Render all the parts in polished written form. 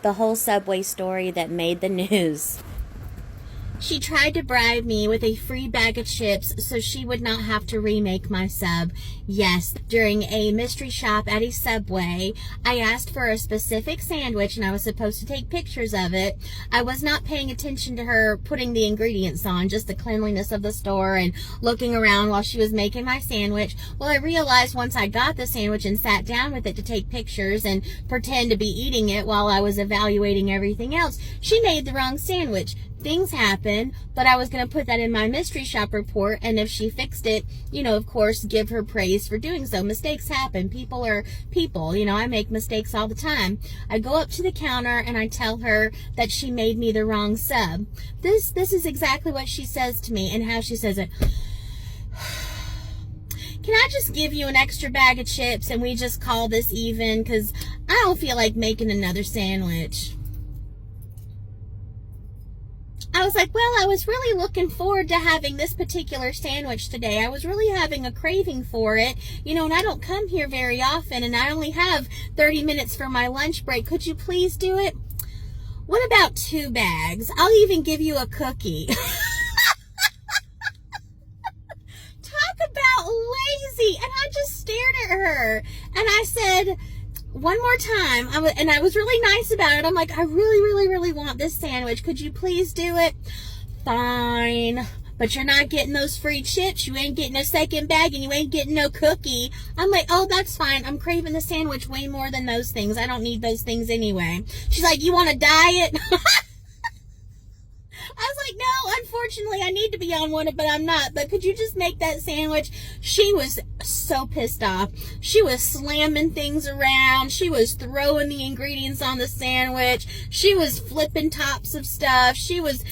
the whole Subway story that made the news. She tried to bribe me with a free bag of chips so she would not have to remake my sub. Yes, during a mystery shop at a Subway, I asked for a specific sandwich and I was supposed to take pictures of it. I was not paying attention to her putting the ingredients on, just the cleanliness of the store and looking around while she was making my sandwich. Well, I realized once I got the sandwich and sat down with it to take pictures and pretend to be eating it while I was evaluating everything else, she made the wrong sandwich. Things happen, but I was going to put that in my mystery shop report, and if she fixed it, you know, of course, give her praise for doing so. Mistakes happen. People are people. You know, I make mistakes all the time. I go up to the counter and I tell her that she made me the wrong sub. This is exactly what she says to me and how she says it. Can I just give you an extra bag of chips and we just call this even? Because I don't feel like making another sandwich. I was like, well, I was really looking forward to having this particular sandwich today. I was really having a craving for it, you know, and I don't come here very often, and I only have 30 minutes for my lunch break. Could you please do it? What about 2 bags? I'll even give you a cookie. Talk about lazy. And I just stared at her, and I said, one more time, I was really nice about it. I'm like, I really want this sandwich. Could you please do it? Fine. But you're not getting those free chips. You ain't getting a second bag, and you ain't getting no cookie. I'm like, oh, that's fine. I'm craving the sandwich way more than those things. I don't need those things anyway. She's like, you want a diet? I was like, no, unfortunately, I need to be on one, but I'm not. But could you just make that sandwich? She was so pissed off. She was slamming things around. She was throwing the ingredients on the sandwich. She was flipping tops of stuff. She was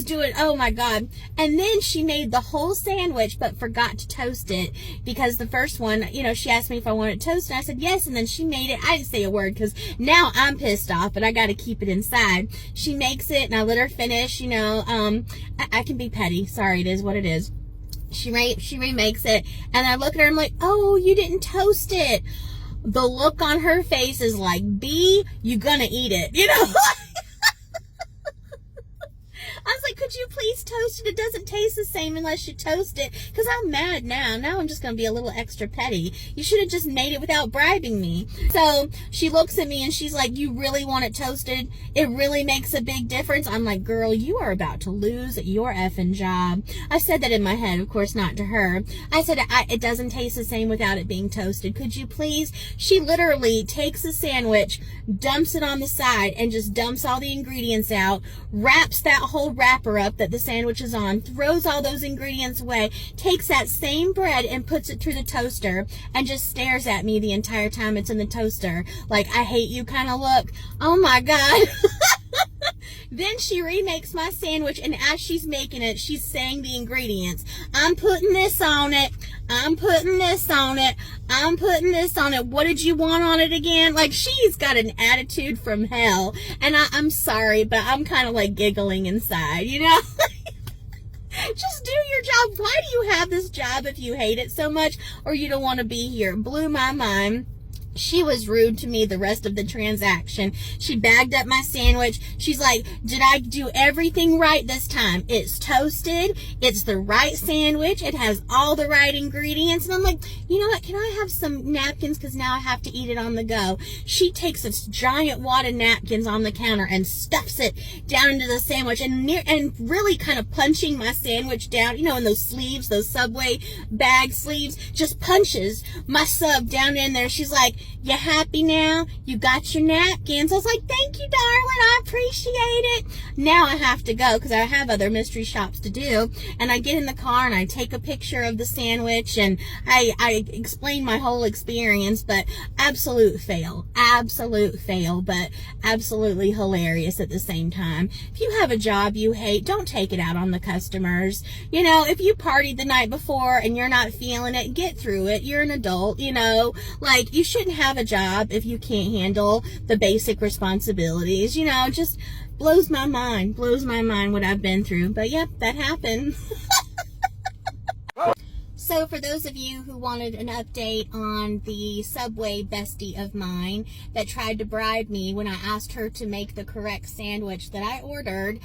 doing, oh my God. And then she made the whole sandwich, but forgot to toast it, because the first one, you know, she asked me if I wanted toast, and I said yes, and then she made it. I didn't say a word, because now I'm pissed off, but I got to keep it inside. She makes it, and I let her finish, you know. I can be petty. Sorry, it is what it is. She remakes it, and I look at her, I'm like, oh, you didn't toast it. The look on her face is like, B, you gonna eat it, you know? I was like, could you please toast it? It doesn't taste the same unless you toast it. Because I'm mad now. Now I'm just going to be a little extra petty. You should have just made it without bribing me. So she looks at me and she's like, you really want it toasted? It really makes a big difference. I'm like, girl, you are about to lose your effing job. I said that in my head, of course, not to her. I said, it doesn't taste the same without it being toasted. Could you please? She literally takes the sandwich, dumps it on the side, and just dumps all the ingredients out, wraps that whole wrapper up that the sandwich is on, throws all those ingredients away, takes that same bread and puts it through the toaster, and just stares at me the entire time it's in the toaster, like, I hate you kind of look. Oh my God. Then she remakes my sandwich, and as she's making it, she's saying the ingredients. I'm putting this on it. I'm putting this on it. I'm putting this on it. What did you want on it again? Like, she's got an attitude from hell. And I'm sorry, but I'm kind of like giggling inside, you know? Just do your job. Why do you have this job if you hate it so much or you don't want to be here? It blew my mind. She was rude to me the rest of the transaction. She bagged up my sandwich. She's like, did I do everything right this time? It's toasted. It's the right sandwich. It has all the right ingredients. And I'm like, you know what? Can I have some napkins? Because now I have to eat it on the go. She takes this giant wad of napkins on the counter and stuffs it down into the sandwich and really kind of punching my sandwich down, you know, in those sleeves, those Subway bag sleeves, just punches my sub down in there. She's like, you happy now? You got your napkins? I was like, thank you, darling. I appreciate it. Now I have to go because I have other mystery shops to do. And I get in the car and I take a picture of the sandwich and I explain my whole experience, but absolute fail, but absolutely hilarious at the same time. If you have a job you hate, don't take it out on the customers. You know, if you partied the night before and you're not feeling it, get through it. You're an adult, you know, like, you shouldn't have a job if you can't handle the basic responsibilities. You know, just blows my mind what I've been through. But yep, that happened. So So for those of you who wanted an update on the Subway bestie of mine that tried to bribe me when I asked her to make the correct sandwich that I ordered,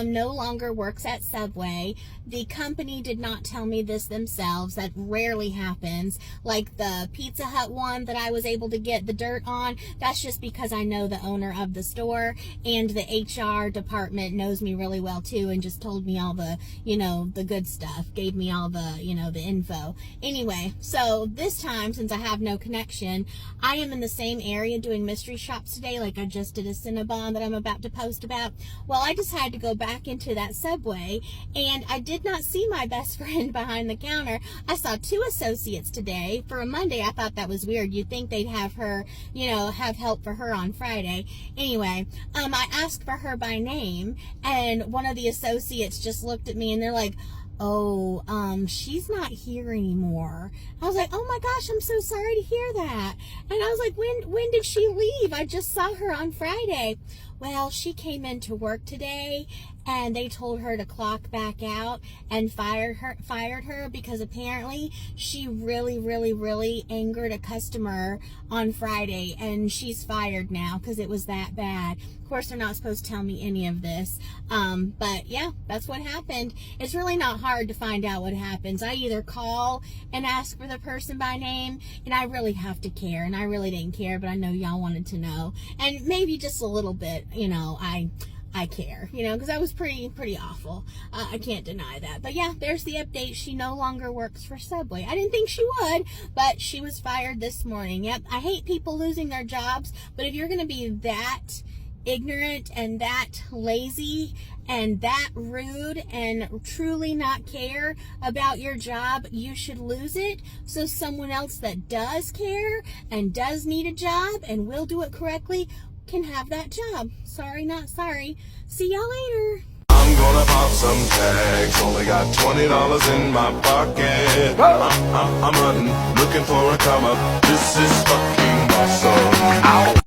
no longer works at Subway. The company did not tell me this themselves. That rarely happens. Like the Pizza Hut one that I was able to get the dirt on, that's just because I know the owner of the store, and the HR department knows me really well too, and just told me all the, the good stuff, gave me all the, the info. Anyway, so this time, since I have no connection, I am in the same area doing mystery shops today, like I just did a Cinnabon that I'm about to post about. Well, I decided to go back into that Subway, and I did not see my best friend behind the counter. I saw 2 associates today. For a Monday, I thought that was weird. You'd think they'd have her, have help for her on Friday. Anyway, I asked for her by name, and one of the associates just looked at me, and they're like, oh, she's not here anymore. I was like, oh my gosh, I'm so sorry to hear that. And I was like, when did she leave? I just saw her on Friday. Well, she came into work today, and they told her to clock back out and fired her because apparently she really angered a customer on Friday, and she's fired now because it was that bad. Of course, they're not supposed to tell me any of this, but yeah, that's what happened. It's really not hard to find out what happens. I either call and ask for the person by name, and I really have to care, and I really didn't care, but I know y'all wanted to know, and maybe just a little bit, I care, because that was pretty awful. I can't deny that. But yeah, there's the update. She no longer works for Subway. I didn't think she would, but she was fired this morning. Yep, I hate people losing their jobs, but if you're going to be that ignorant and that lazy and that rude and truly not care about your job, you should lose it so someone else that does care and does need a job and will do it correctly can have that job. Sorry, not sorry. See y'all later. I'm gonna pop some tags. Only got $20 in my pocket. I'm running, looking for a come up. This is fucking awesome. Ow.